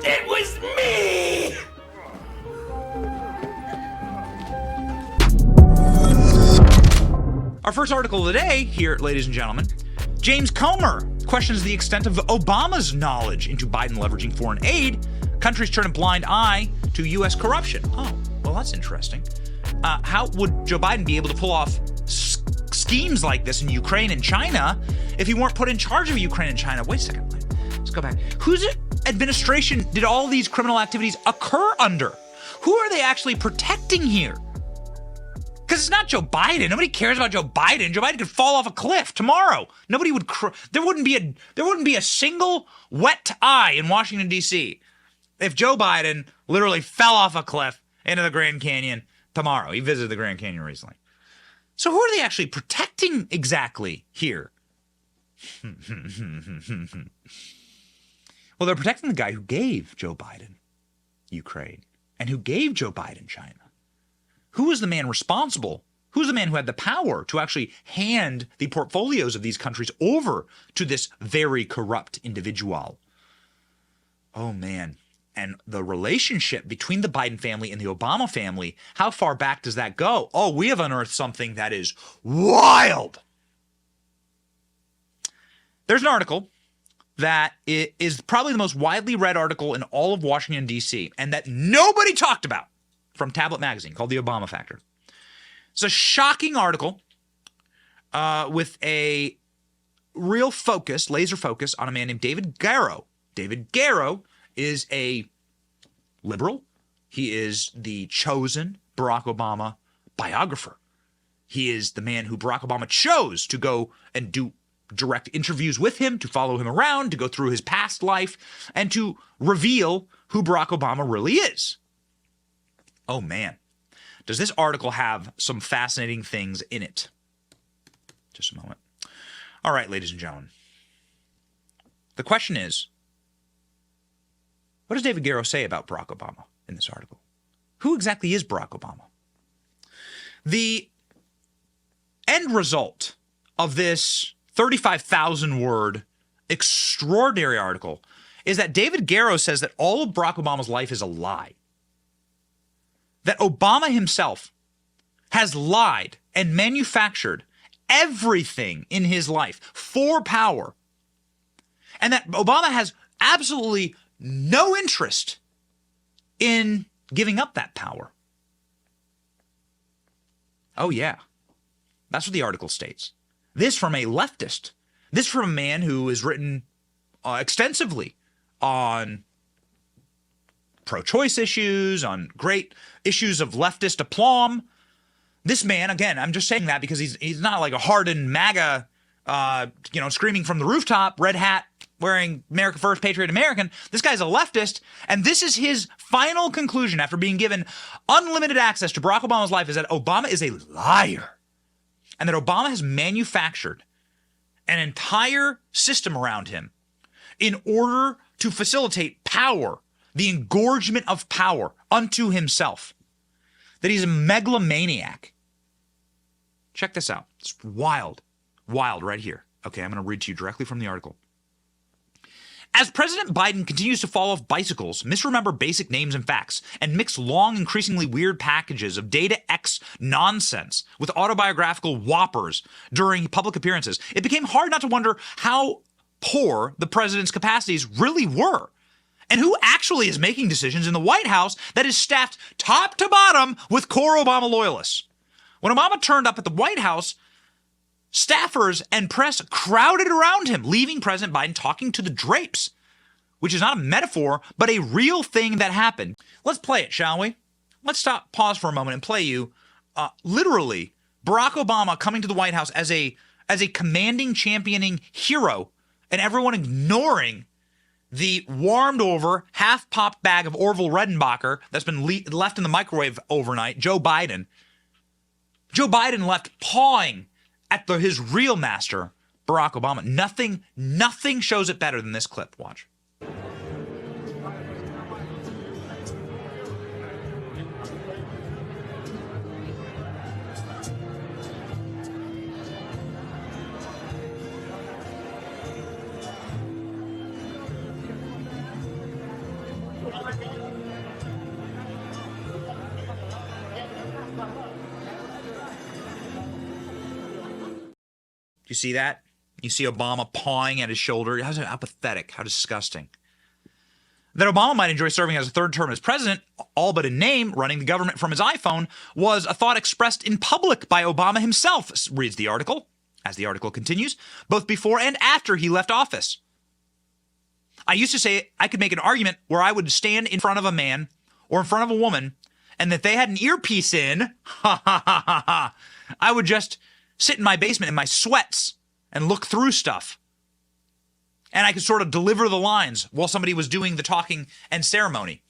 It was me! Our first article of the day here, ladies and gentlemen. James Comer questions the extent of Obama's knowledge into Biden leveraging foreign aid. Countries turn a blind eye to U.S. corruption. Oh, well, that's interesting. How would Joe Biden be able to pull off schemes like this in Ukraine and China if he weren't put in charge of Ukraine and China? Wait a second. Let's go back. Whose administration did all these criminal activities occur under? Who are they actually protecting here? Because it's not Joe Biden. Nobody cares about Joe Biden. Joe Biden could fall off a cliff tomorrow. Nobody would. There wouldn't be a single wet eye in Washington D.C. if Joe Biden literally fell off a cliff into the Grand Canyon tomorrow. He visited the Grand Canyon recently. So who are they actually protecting exactly here? Well, they're protecting the guy who gave Joe Biden Ukraine and who gave Joe Biden China. Who was the man responsible? Who's the man who had the power to actually hand the portfolios of these countries over to this very corrupt individual? Oh, man. And the relationship between the Biden family and the Obama family, how far back does that go? Oh, we have unearthed something that is wild. There's an article that is probably the most widely read article in all of Washington, D.C., and that nobody talked about, from Tablet Magazine, called The Obama Factor. It's a shocking article with a real focus, laser focus, on a man named David Garrow. David Garrow is a liberal. He is the chosen Barack Obama biographer. He is the man who Barack Obama chose to go and do direct interviews with him, to follow him around, to go through his past life, and to reveal who Barack Obama really is. Oh, man. Does this article have some fascinating things in it? Just a moment. All right, ladies and gentlemen. The question is, what does David Garrow say about Barack Obama in this article? Who exactly is Barack Obama? The end result of this 35,000-word extraordinary article is that David Garrow says that all of Barack Obama's life is a lie. That Obama himself has lied and manufactured everything in his life for power. And that Obama has absolutely no interest in giving up that power. Oh, yeah. That's what the article states. This from a leftist. This from a man who has written extensively on pro-choice issues, on great issues of leftist aplomb. This man, again, I'm just saying that because he's not like a hardened MAGA, screaming from the rooftop, red hat, wearing America First, Patriot American. This guy's a leftist, and this is his final conclusion after being given unlimited access to Barack Obama's life, is that Obama is a liar, and that Obama has manufactured an entire system around him in order to facilitate power, the engorgement of power unto himself, that he's a megalomaniac. Check this out. It's wild right here. Okay, I'm going to read to you directly from the article. As President Biden continues to fall off bicycles, misremember basic names and facts, and mix long, increasingly weird packages of data X nonsense with autobiographical whoppers during public appearances, it became hard not to wonder how poor the president's capacities really were. And who actually is making decisions in the White House that is staffed top to bottom with core Obama loyalists? When Obama turned up at the White House, staffers and press crowded around him, leaving President Biden talking to the drapes, which is not a metaphor, but a real thing that happened. Let's play it, shall we? Let's pause for a moment and play you, literally, Barack Obama coming to the White House as a commanding, championing hero, and everyone ignoring the warmed over, half-popped bag of Orville Redenbacher that's been left in the microwave overnight, Joe Biden. Joe Biden left pawing at his real master, Barack Obama. Nothing shows it better than this clip. Watch. you see that? You see Obama pawing at his shoulder. How pathetic. How disgusting. That Obama might enjoy serving as a third term as president, all but in name, running the government from his iPhone, was a thought expressed in public by Obama himself, reads the article. As the article continues, both before and after he left office. I used to say I could make an argument where I would stand in front of a man or in front of a woman, and that they had an earpiece in, I would just sit in my basement in my sweats and look through stuff. And I could sort of deliver the lines while somebody was doing the talking and ceremony.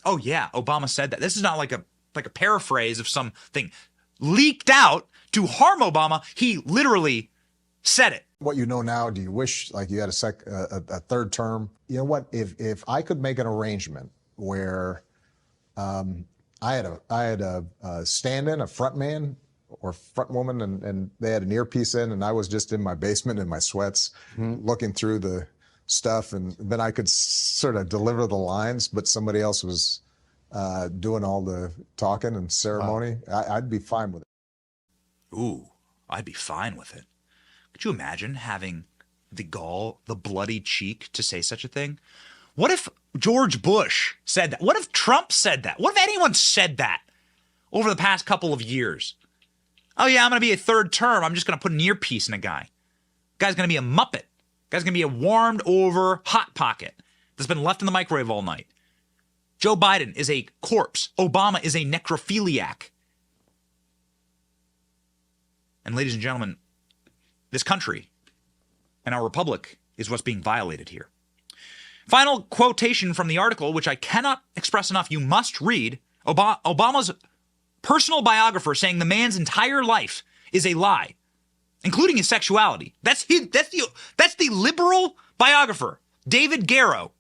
Oh yeah, Obama said that. This is not like a paraphrase of something leaked out to harm Obama. He literally said it. What you know now, do you wish like you had a third term? You know what? If I could make an arrangement where I had a stand-in, a front man or front woman, and they had an earpiece in, and I was just in my basement in my sweats, looking through the stuff, and then I could sort of deliver the lines, but somebody else was doing all the talking and ceremony. Wow. I'd be fine with it. Ooh, I'd be fine with it. Could you imagine having the gall, the bloody cheek to say such a thing? What if George Bush said that? What if Trump said that? What if anyone said that over the past couple of years? Oh yeah, I'm going to be a third term. I'm just going to put an earpiece in a guy. Guy's going to be a muppet. Guy's going to be a warmed over Hot Pocket that's been left in the microwave all night. Joe Biden is a corpse. Obama is a necrophiliac. And ladies and gentlemen, this country and our republic is what's being violated here. Final quotation from the article, which I cannot express enough. You must read Obama's personal biographer saying the man's entire life is a lie, including his sexuality. That's the liberal biographer, David Garrow.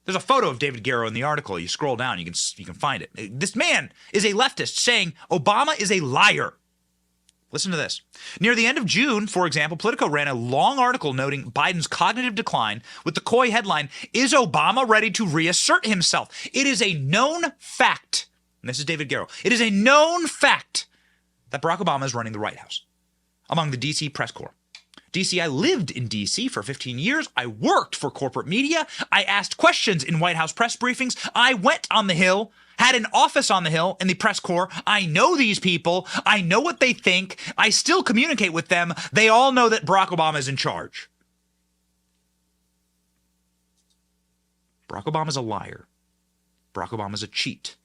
There's a photo of David Garrow in the article. You scroll down, you can find it. This man is a leftist saying Obama is a liar. Listen to this. Near the end of June, for example, Politico ran a long article noting Biden's cognitive decline with the coy headline, "Is Obama ready to reassert himself?" It is a known fact, and this is David Garrow, it is a known fact that Barack Obama is running the White House among the D.C. press corps. D.C., I lived in D.C. for 15 years. I worked for corporate media. I asked questions in White House press briefings. I went on the Hill, had an office on the Hill in the press corps. I know these people. I know what they think. I still communicate with them. They all know that Barack Obama is in charge. Barack Obama is a liar. Barack Obama is a cheat.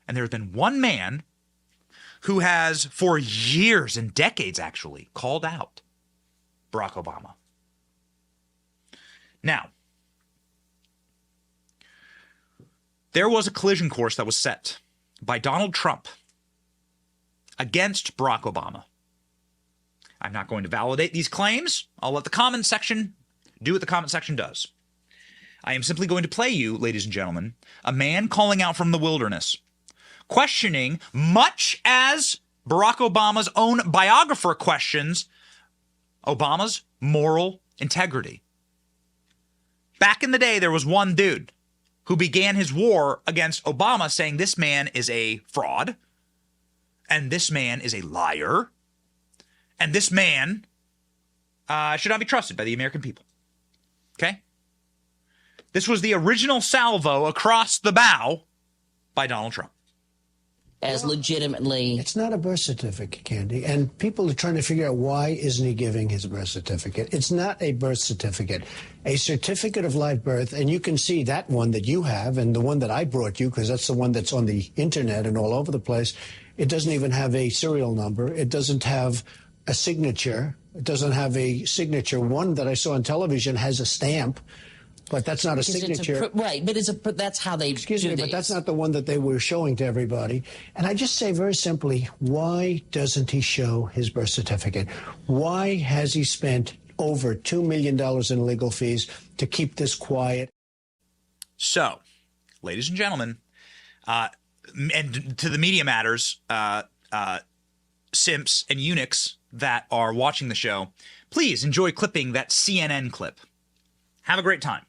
And there's been one man who has, for years and decades actually, called out Barack Obama. Now, there was a collision course that was set by Donald Trump against Barack Obama. I'm not going to validate these claims. I'll let the comment section do what the comment section does. I am simply going to play you, ladies and gentlemen, a man calling out from the wilderness, questioning, much as Barack Obama's own biographer questions Obama's moral integrity. Back in the day, there was one dude who began his war against Obama saying this man is a fraud, and this man is a liar, and this man should not be trusted by the American people. Okay? This was the original salvo across the bow by Donald Trump. As legitimately. It's not a birth certificate, Candy. And people are trying to figure out why isn't he giving his birth certificate. It's not a birth certificate. A certificate of live birth, and you can see that one that you have and the one that I brought you, because that's the one that's on the internet and all over the place. It doesn't even have a serial number. It doesn't have a signature. It doesn't have a signature. One that I saw on television has a stamp. But that's not a signature. Right, but that's how they Excuse me, but that's not the one that they were showing to everybody. And I just say very simply, why doesn't he show his birth certificate? Why has he spent over $2 million in legal fees to keep this quiet? So, ladies and gentlemen, and to the Media Matters simps and eunuchs that are watching the show, please enjoy clipping that CNN clip. Have a great time.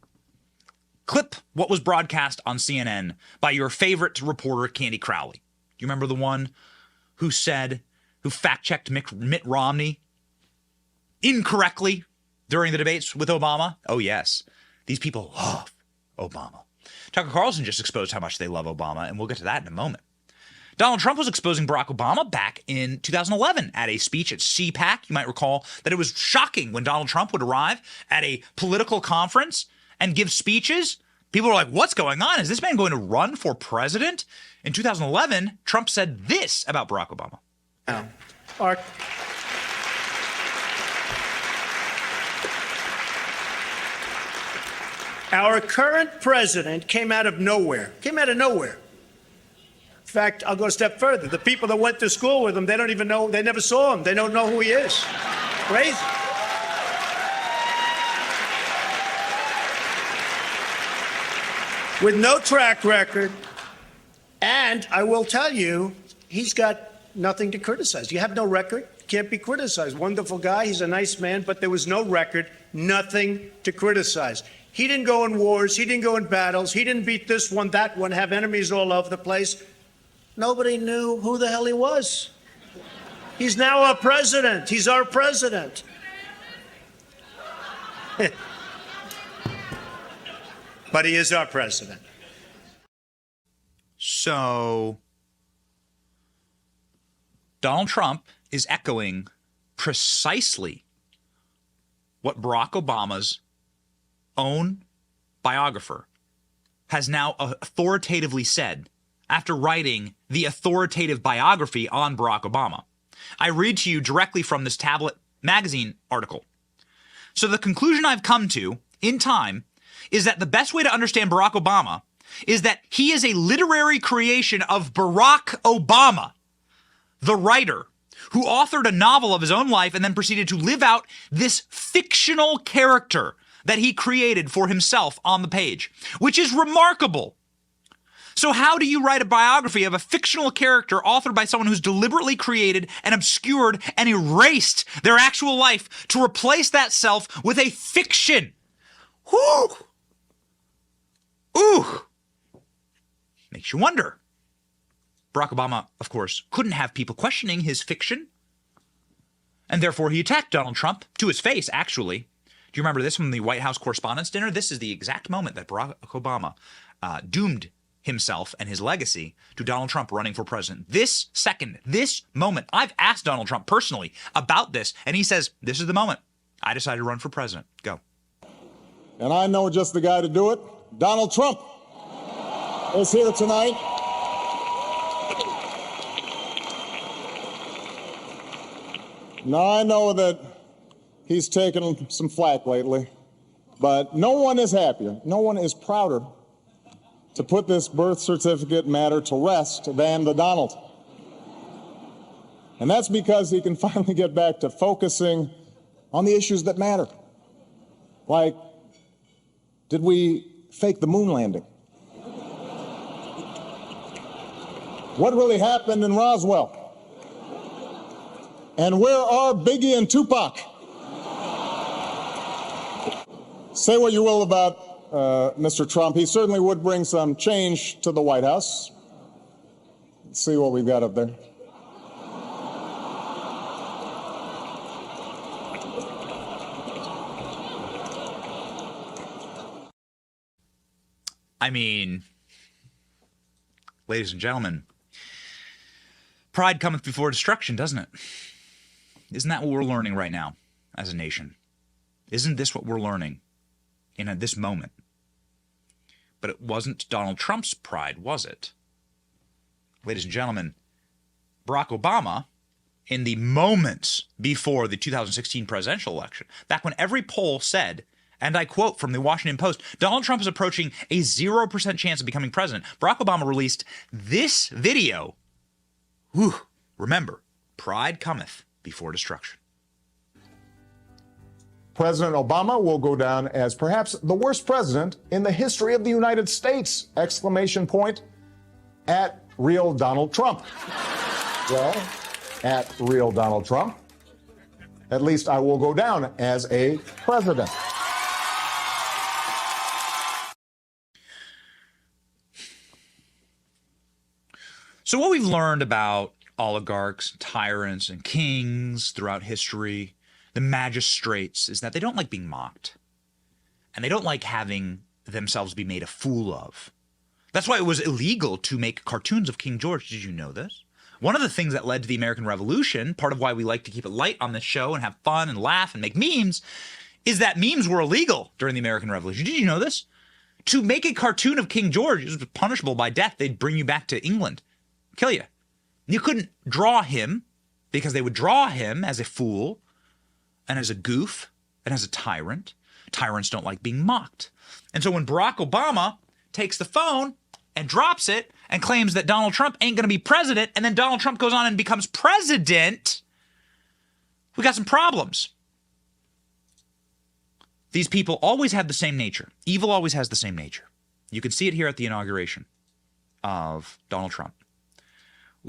Clip what was broadcast on CNN by your favorite reporter, Candy Crowley. Do you remember the one who fact-checked Mitt Romney incorrectly during the debates with Obama? Oh, yes. These people love Obama. Tucker Carlson just exposed how much they love Obama, and we'll get to that in a moment. Donald Trump was exposing Barack Obama back in 2011 at a speech at CPAC. You might recall that it was shocking when Donald Trump would arrive at a political conference and give speeches. People were like, what's going on? Is this man going to run for president? In 2011, Trump said this about Barack Obama. Our current president came out of nowhere. In fact, I'll go a step further. The people that went to school with him, they don't even know, they never saw him. They don't know who he is. Crazy. With no track record. And I will tell you, he's got nothing to criticize. You have no record, can't be criticized. Wonderful guy, he's a nice man, but there was no record, nothing to criticize. He didn't go in wars, he didn't go in battles, he didn't beat this one, that one, have enemies all over the place. Nobody knew who the hell he was. He's now our president. He's our president. But he is our president. So Donald Trump is echoing precisely what Barack Obama's own biographer has now authoritatively said after writing the authoritative biography on Barack Obama. I read to you directly from this Tablet magazine article. So the conclusion I've come to in time is that the best way to understand Barack Obama is that he is a literary creation of Barack Obama, the writer, who authored a novel of his own life and then proceeded to live out this fictional character that he created for himself on the page, which is remarkable. So how do you write a biography of a fictional character authored by someone who's deliberately created and obscured and erased their actual life to replace that self with a fiction? Whew! Ooh! Makes you wonder. Barack Obama, of course, couldn't have people questioning his fiction, and therefore he attacked Donald Trump to his face, actually. Do you remember this from the White House Correspondents' Dinner? This is the exact moment that Barack Obama doomed himself and his legacy to Donald Trump running for president. This second, this moment, I've asked Donald Trump personally about this, and he says, this is the moment I decided to run for president. Go. And I know just the guy to do it. Donald Trump is here tonight. Now, I know that he's taken some flack lately, but no one is happier, no one is prouder to put this birth certificate matter to rest than the Donald. And that's because he can finally get back to focusing on the issues that matter. Like, did we fake the moon landing? What really happened in Roswell? And where are Biggie and Tupac? Say what you will about Mr. Trump. He certainly would bring some change to the White House. Let's see what we've got up there. I mean, ladies and gentlemen, pride cometh before destruction, doesn't it? Isn't that what we're learning right now as a nation? Isn't this what we're learning in this moment? But it wasn't Donald Trump's pride, was it? Ladies and gentlemen, Barack Obama, in the moments before the 2016 presidential election, back when every poll said, and I quote from the Washington Post, Donald Trump is approaching a 0% chance of becoming president, Barack Obama released this video. Whew, remember, pride cometh before destruction. President Obama will go down as perhaps the worst president in the history of the United States! Exclamation point at real Donald Trump. Well, at real Donald Trump, at least I will go down as a president. So what we've learned about oligarchs, tyrants, and kings throughout history the magistrates is that they don't like being mocked. And they don't like having themselves be made a fool of. That's why it was illegal to make cartoons of King George. Did you know this? One of the things that led to the American Revolution, part of why we like to keep it light on this show and have fun and laugh and make memes, is that memes were illegal during the American Revolution. Did you know this? To make a cartoon of King George was punishable by death. They'd bring you back to England, kill you. You couldn't draw him because they would draw him as a fool and as a goof and as a tyrant. Tyrants don't like being mocked. And so when Barack Obama takes the phone and drops it and claims that Donald Trump ain't going to be president, and then Donald Trump goes on and becomes president, we got some problems. These people always have the same nature. Evil always has the same nature. You can see it here at the inauguration of Donald Trump.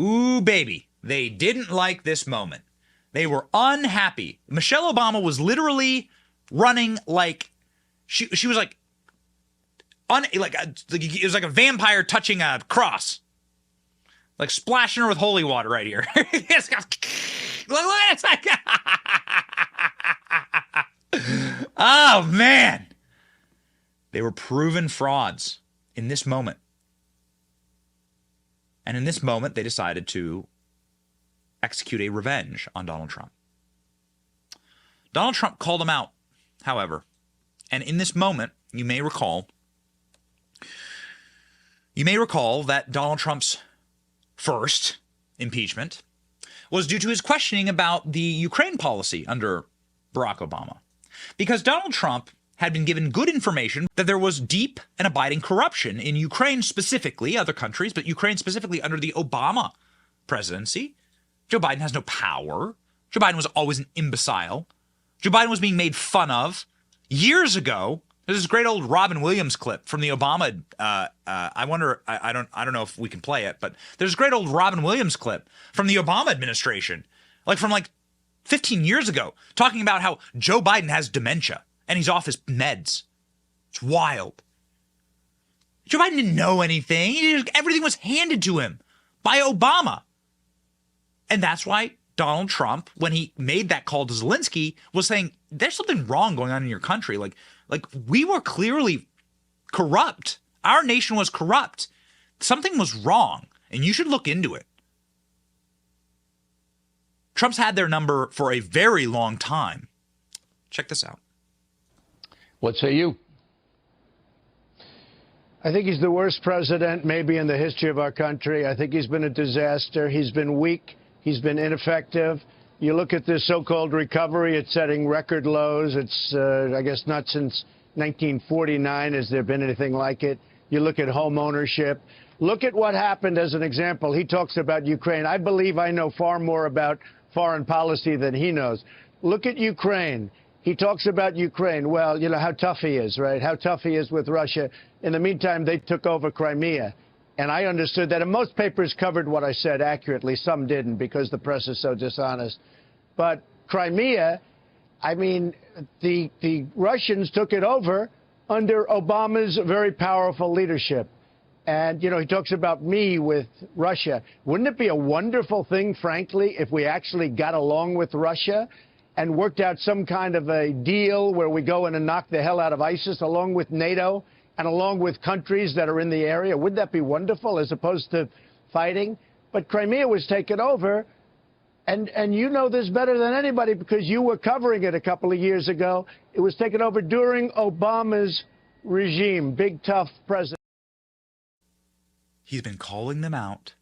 Ooh, baby. They didn't like this moment. They were unhappy. Michelle Obama was literally running like she was like it was like a vampire touching a cross, like splashing her with holy water right here. It's like, oh man, they were proven frauds in this moment, and in this moment they decided to execute a revenge on Donald Trump. Donald Trump called him out, however, and in this moment, you may recall that Donald Trump's first impeachment was due to his questioning about the Ukraine policy under Barack Obama. Because Donald Trump had been given good information that there was deep and abiding corruption in Ukraine specifically, other countries, but Ukraine specifically under the Obama presidency. Joe Biden has no power. Joe Biden was always an imbecile. Joe Biden was being made fun of years ago. There's this great old Robin Williams clip from the Obama. I don't know if we can play it, but there's a great old Robin Williams clip from the Obama administration, from 15 years ago, talking about how Joe Biden has dementia and he's off his meds. It's wild. Joe Biden didn't know anything. Everything was handed to him by Obama. And that's why Donald Trump, when he made that call to Zelensky, was saying, there's something wrong going on in your country. Like we were clearly corrupt. Our nation was corrupt. Something was wrong, and you should look into it. Trump's had their number for a very long time. Check this out. What say you? I think he's the worst president maybe in the history of our country. I think he's been a disaster. He's been weak. He's been ineffective. You look at this so-called recovery, it's setting record lows. It's, I guess, not since 1949 has there been anything like it. You look at home ownership. Look at what happened as an example. He talks about Ukraine. I believe I know far more about foreign policy than he knows. Look at Ukraine. He talks about Ukraine. Well, you know how tough he is, right? How tough he is with Russia. In the meantime, they took over Crimea. And I understood that. And most papers covered what I said accurately. Some didn't because the press is so dishonest. But Crimea, I mean, the Russians took it over under Obama's very powerful leadership. And, you know, he talks about me with Russia. Wouldn't it be a wonderful thing, frankly, if we actually got along with Russia and worked out some kind of a deal where we go in and knock the hell out of ISIS along with NATO and along with countries that are in the area? Wouldn't that be wonderful as opposed to fighting? But Crimea was taken over, and you know this better than anybody because you were covering it a couple of years ago. It was taken over during Obama's regime, big, tough president. He's been calling them out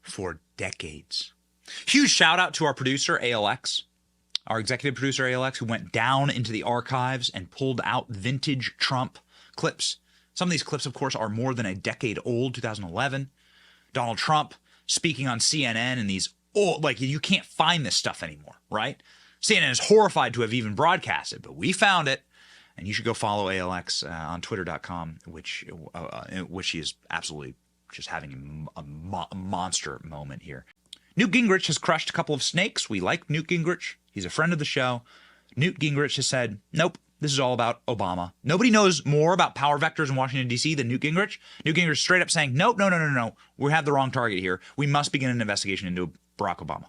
for decades. Huge shout out to our producer, ALX, our executive producer, ALX, who went down into the archives and pulled out vintage Trump clips. Some of these clips, of course, are more than a decade old, 2011. Donald Trump speaking on CNN and these old, you can't find this stuff anymore, right? CNN is horrified to have even broadcast it, but we found it. And you should go follow ALX on twitter.com, which he is absolutely just having a monster moment here. Newt Gingrich has crushed a couple of snakes. We like Newt Gingrich. He's a friend of the show. Newt Gingrich has said, nope, this is all about Obama. Nobody knows more about power vectors in Washington, D.C. than Newt Gingrich. Newt Gingrich straight up saying, nope, no. We have the wrong target here. We must begin an investigation into Barack Obama.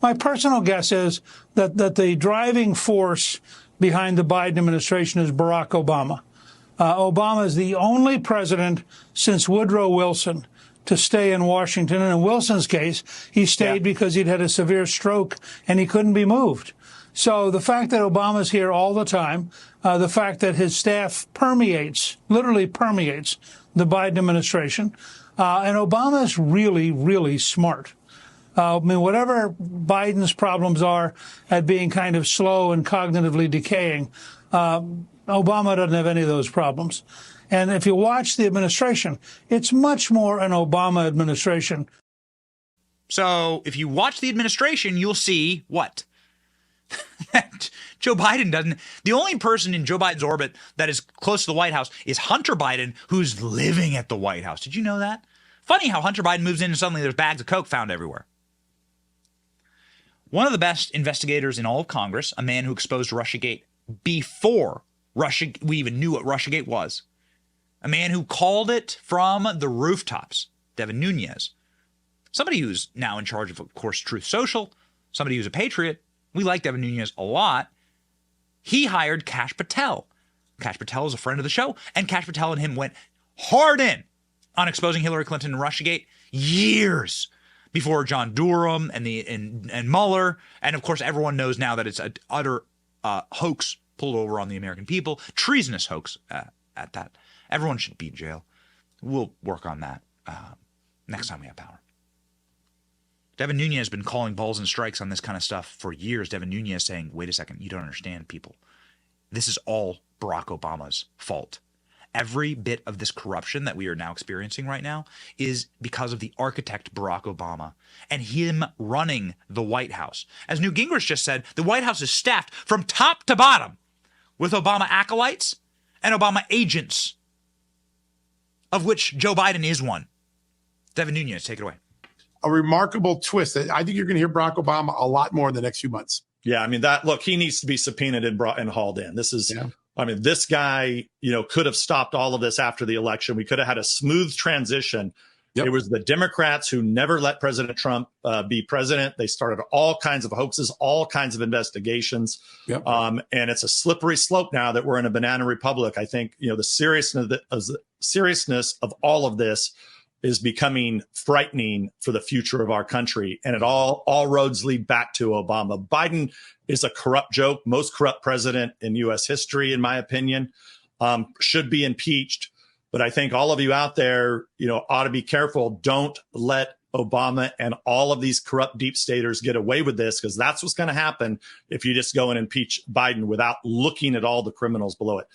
My personal guess is that the driving force behind the Biden administration is Barack Obama. Obama is the only president since Woodrow Wilson to stay in Washington. And in Wilson's case, he stayed because he'd had a severe stroke and he couldn't be moved. So the fact that Obama's here all the time, the fact that his staff literally permeates the Biden administration, and Obama's really, really smart. Whatever Biden's problems are at being kind of slow and cognitively decaying, Obama doesn't have any of those problems. And if you watch the administration, it's much more an Obama administration. So if you watch the administration, you'll see what? That Joe Biden doesn't. The only person in Joe Biden's orbit that is close to the White House is Hunter Biden, who's living at the White House. Did you know that? Funny how Hunter Biden moves in and suddenly there's bags of Coke found everywhere. One of the best investigators in all of Congress, a man who exposed Russiagate before we even knew what Russiagate was, a man who called it from the rooftops, Devin Nunez, somebody who's now in charge of course, Truth Social, somebody who's a patriot. We like Devin Nunez a lot. He hired Kash Patel. Kash Patel is a friend of the show, and Kash Patel and him went hard in on exposing Hillary Clinton and Russiagate years before John Durham and Mueller. And of course, everyone knows now that it's an utter hoax pulled over on the American people, treasonous hoax at that. Everyone should be in jail. We'll work on that next time we have power. Devin Nunez has been calling balls and strikes on this kind of stuff for years. Devin Nunez saying, wait a second, you don't understand, people. This is all Barack Obama's fault. Every bit of this corruption that we are now experiencing right now is because of the architect Barack Obama and him running the White House. As Newt Gingrich just said, the White House is staffed from top to bottom with Obama acolytes and Obama agents, of which Joe Biden is one. Devin Nunez, take it away. A remarkable twist. I think you're going to hear Barack Obama a lot more in the next few months. Yeah, I mean, he needs to be subpoenaed and hauled in. This is, I mean, this guy, could have stopped all of this after the election. We could have had a smooth transition. Yep. It was the Democrats who never let President Trump be president. They started all kinds of hoaxes, all kinds of investigations. Yep. And it's a slippery slope now that we're in a banana republic. I think, the seriousness of all of this is becoming frightening for the future of our country. And all roads lead back to Obama. Biden is a corrupt joke, most corrupt president in U.S. history, in my opinion, should be impeached. But I think all of you out there, ought to be careful. Don't let Obama and all of these corrupt deep staters get away with this, because that's what's going to happen if you just go and impeach Biden without looking at all the criminals below it.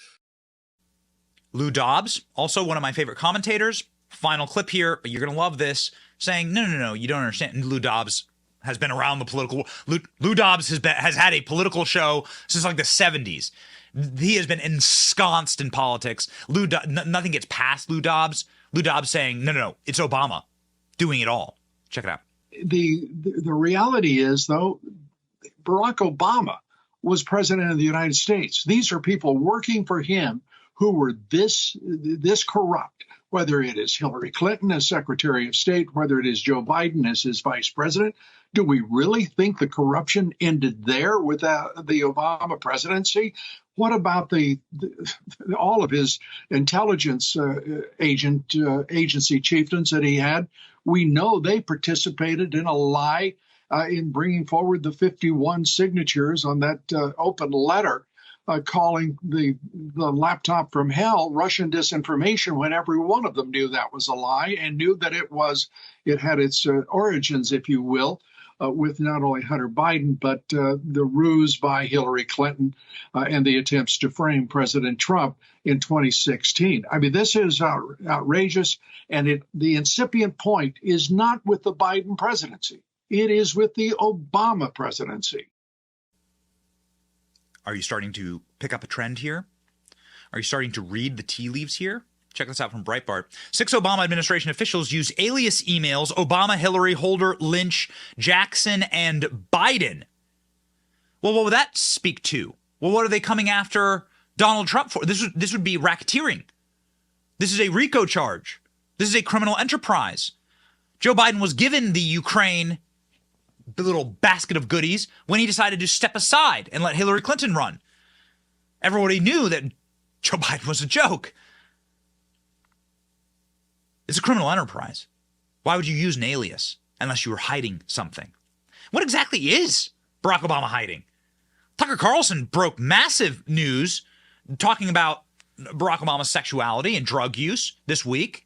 Lou Dobbs, also one of my favorite commentators. Final clip here, but you're going to love this, saying, no, you don't understand. And Lou Dobbs has been around the political. Lou Dobbs has had a political show since like the 70s. He has been ensconced in politics. Nothing gets past Lou Dobbs. Lou Dobbs saying, no, it's Obama doing it all. Check it out. The reality is, though, Barack Obama was president of the United States. These are people working for him who were this corrupt. Whether it is Hillary Clinton as Secretary of State, whether it is Joe Biden as his vice president, do we really think the corruption ended there with the Obama presidency? What about all of his intelligence agency chieftains that he had? We know they participated in a lie in bringing forward the 51 signatures on that open letter. Calling the laptop from hell Russian disinformation, when every one of them knew that was a lie and knew that it had its origins, if you will, with not only Hunter Biden, but the ruse by Hillary Clinton and the attempts to frame President Trump in 2016. I mean, this is outrageous. And the incipient point is not with the Biden presidency. It is with the Obama presidency. Are you starting to pick up a trend here? Are you starting to read the tea leaves here? Check this out from Breitbart. 6 Obama administration officials use alias emails Obama, Hillary, Holder, Lynch, Jackson, and Biden. Well, what would that speak to? Well, what are they coming after Donald Trump for? This would be racketeering. This is a RICO charge. This is a criminal enterprise. Joe Biden was given the Ukraine little basket of goodies when he decided to step aside and let Hillary Clinton run. Everybody knew that Joe Biden was a joke. It's a criminal enterprise. Why would you use an alias unless you were hiding something? What exactly is Barack Obama hiding? Tucker Carlson broke massive news talking about Barack Obama's sexuality and drug use this week.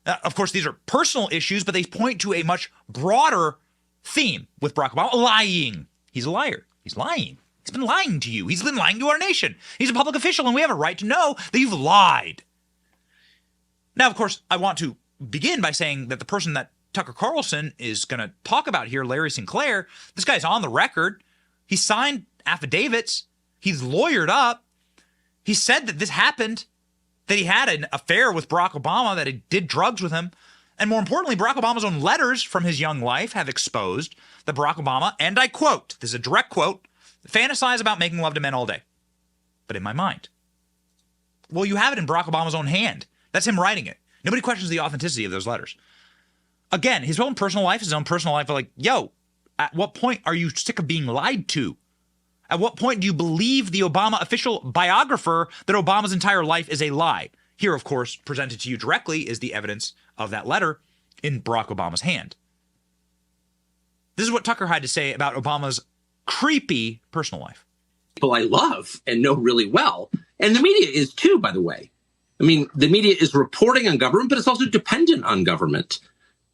Of course, these are personal issues, but they point to a much broader theme with Barack Obama. Lying. He's a liar. He's lying. He's been lying to you. He's been lying to our nation. He's a public official, and we have a right to know that you've lied. Now, of course, I want to begin by saying that the person that Tucker Carlson is going to talk about here, Larry Sinclair, this guy's on the record. He signed affidavits. He's lawyered up. He said that this happened, that he had an affair with Barack Obama, that he did drugs with him. And more importantly, Barack Obama's own letters from his young life have exposed that Barack Obama, and I quote, this is a direct quote, fantasize about making love to men all day, but in my mind. Well, you have it in Barack Obama's own hand. That's him writing it. Nobody questions the authenticity of those letters. Again, his own personal life, like, yo, at what point are you sick of being lied to? At what point do you believe the Obama official biographer that Obama's entire life is a lie? Here, of course, presented to you directly is the evidence of that letter in Barack Obama's hand. This is what Tucker had to say about Obama's creepy personal life. People I love and know really well. And the media is too, by the way. I mean, the media is reporting on government, but it's also dependent on government.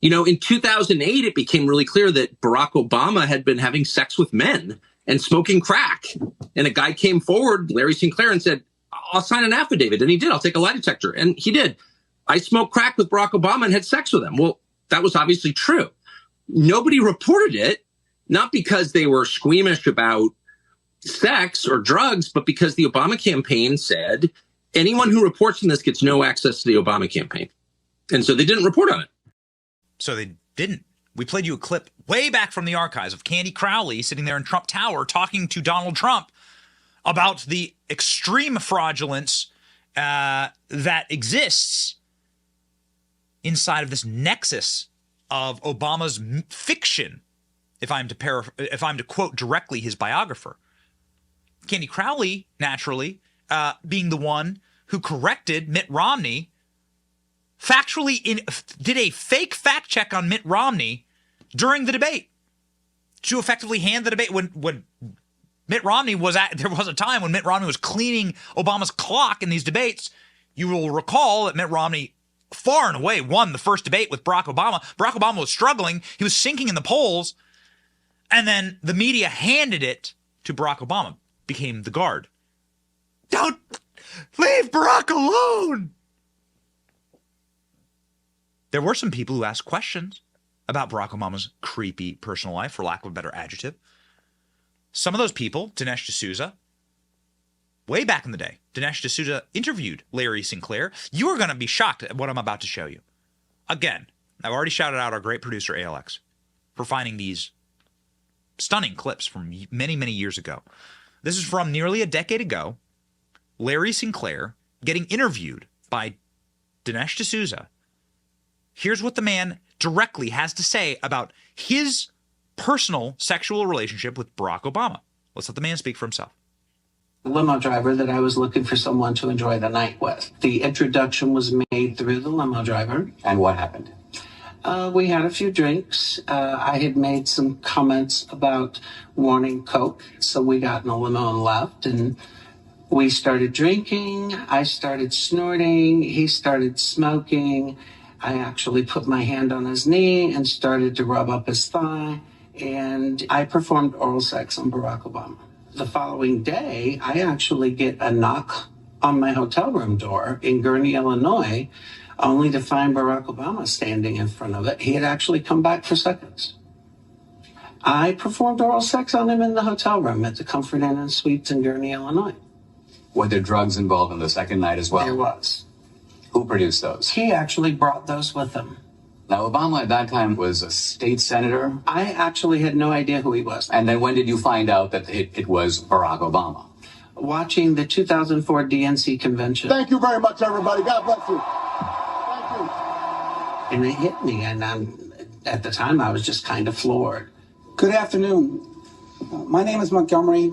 You know, in 2008, it became really clear that Barack Obama had been having sex with men and smoking crack. And a guy came forward, Larry Sinclair, and said, I'll sign an affidavit. And he did. I'll take a lie detector. And he did. I smoked crack with Barack Obama and had sex with him. Well, that was obviously true. Nobody reported it, not because they were squeamish about sex or drugs, but because the Obama campaign said anyone who reports on this gets no access to the Obama campaign. And so they didn't report on it. So they didn't. We played you a clip way back from the archives of Candy Crowley sitting there in Trump Tower talking to Donald Trump about the extreme fraudulence that exists inside of this nexus of Obama's fiction, if I'm to quote directly his biographer. Candy Crowley, naturally, being the one who corrected Mitt Romney, did a fake fact check on Mitt Romney during the debate to effectively hand the debate when Mitt Romney there was a time when Mitt Romney was cleaning Obama's clock in these debates. You will recall that Mitt Romney far and away won the first debate with Barack Obama. Barack Obama was struggling. He was sinking in the polls. And then the media handed it to Barack Obama, became the guard. Don't leave Barack alone. There were some people who asked questions about Barack Obama's creepy personal life, for lack of a better adjective. Some of those people, Dinesh D'Souza, way back in the day, Dinesh D'Souza interviewed Larry Sinclair. You are going to be shocked at what I'm about to show you. Again, I've already shouted out our great producer, ALX, for finding these stunning clips from many, many years ago. This is from nearly a decade ago. Larry Sinclair getting interviewed by Dinesh D'Souza. Here's what the man directly has to say about his personal sexual relationship with Barack Obama. Let's let the man speak for himself. Limo driver that I was looking for someone to enjoy the night with. The introduction was made through the limo driver. And what happened? We had a few drinks. I had made some comments about wanting Coke, so we got in a limo and left, and we started drinking. I started snorting. He started smoking. I actually put my hand on his knee and started to rub up his thigh, and I performed oral sex on Barack Obama. The following day, I actually get a knock on my hotel room door in Gurnee, Illinois, only to find Barack Obama standing in front of it. He had actually come back for seconds. I performed oral sex on him in the hotel room at the Comfort Inn and Suites in Gurnee, Illinois. Were there drugs involved on the second night as well? There was. Who produced those? He actually brought those with him. Now, Obama at that time was a state senator. I actually had no idea who he was. And then when did you find out that it was Barack Obama? Watching the 2004 DNC convention. Thank you very much, everybody. God bless you. Thank you. And it hit me, and at the time I was just kind of floored. Good afternoon. My name is Montgomery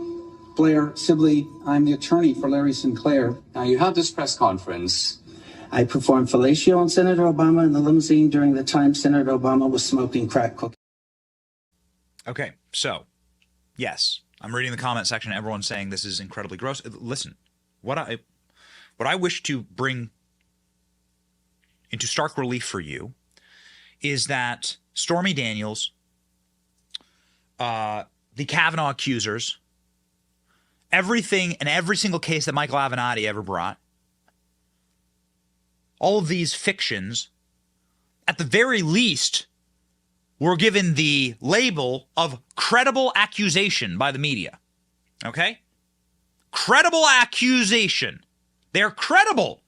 Blair Sibley. I'm the attorney for Larry Sinclair. Now, you held this press conference. I performed fellatio on Senator Obama in the limousine during the time Senator Obama was smoking crack cocaine. Okay, so, yes, I'm reading the comment section. Everyone's saying this is incredibly gross. Listen, what I wish to bring into stark relief for you is that Stormy Daniels, the Kavanaugh accusers, everything and every single case that Michael Avenatti ever brought, all of these fictions, at the very least, were given the label of credible accusation by the media. Okay? Credible accusation. They're credible.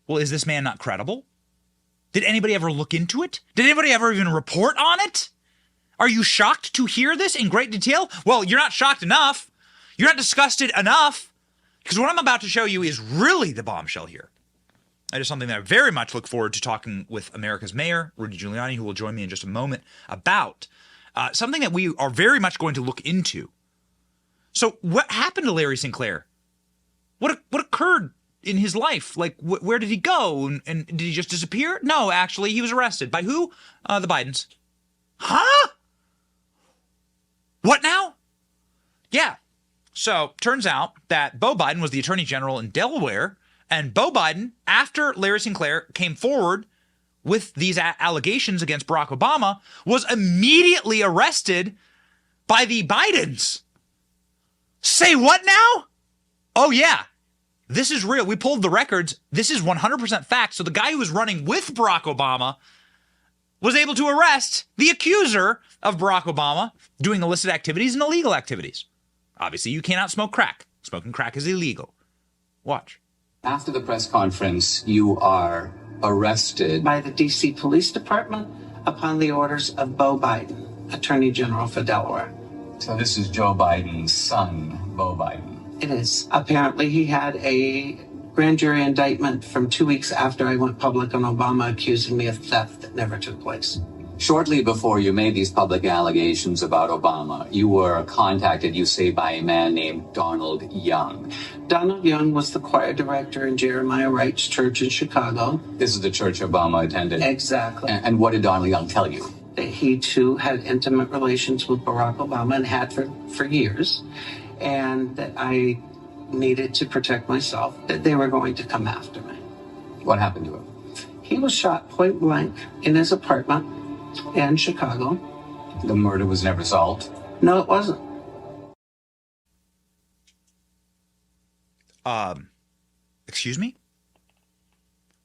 Well, is this man not credible? Did anybody ever look into it? Did anybody ever even report on it? Are you shocked to hear this in great detail? Well, you're not shocked enough. You're not disgusted enough. Because what I'm about to show you is really the bombshell here. That is something that I very much look forward to talking with America's mayor, Rudy Giuliani, who will join me in just a moment, about something that we are very much going to look into. So what happened to Larry Sinclair? What occurred in his life? Like, where did he go? And did he just disappear? No, actually, he was arrested. By who? The Bidens. Huh? What now? Yeah. So turns out that Beau Biden was the attorney general in Delaware. And Beau Biden, after Larry Sinclair came forward with these allegations against Barack Obama, was immediately arrested by the Bidens. Say what now? Oh, yeah. This is real. We pulled the records. This is 100% fact. So the guy who was running with Barack Obama was able to arrest the accuser of Barack Obama doing illicit activities and illegal activities. Obviously, you cannot smoke crack. Smoking crack is illegal. Watch. After the press conference, you are arrested By the D.C. Police Department upon the orders of Beau Biden, Attorney General for Delaware. So this is Joe Biden's son, Beau Biden. It is. Apparently, he had a grand jury indictment from 2 weeks after I went public on Obama accusing me of theft that never took place. Shortly before you made these public allegations about Obama, you were contacted, you say, by a man named Donald Young. Donald Young was the choir director in Jeremiah Wright's church in Chicago. This is the church Obama attended. Exactly. And what did Donald Young tell you? That he, too, had intimate relations with Barack Obama and had for years, and that I needed to protect myself, that they were going to come after me. What happened to him? He was shot point blank in his apartment in Chicago. The murder was never solved? No, it wasn't. Excuse me?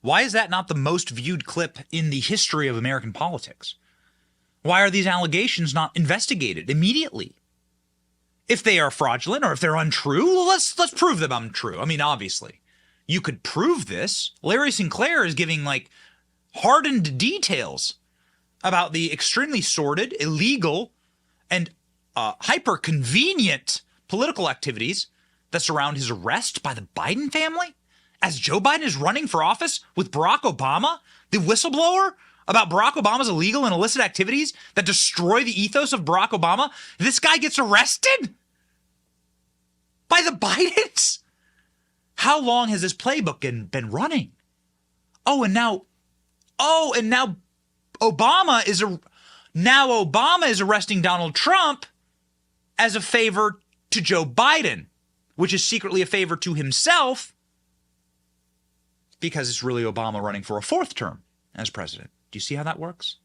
Why is that not the most viewed clip in the history of American politics? Why are these allegations not investigated immediately? If they are fraudulent or if they're untrue, well, let's prove them untrue. I mean, obviously, you could prove this. Larry Sinclair is giving like hardened details about the extremely sordid, illegal, and hyper-convenient political activities that surround his arrest by the Biden family as Joe Biden is running for office with Barack Obama, the whistleblower about Barack Obama's illegal and illicit activities that destroy the ethos of Barack Obama. This guy gets arrested by the Bidens. How long has this playbook been running? And now Obama is arresting Donald Trump as a favor to Joe Biden, which is secretly a favor to himself because it's really Obama running for a fourth term as president. Do you see how that works?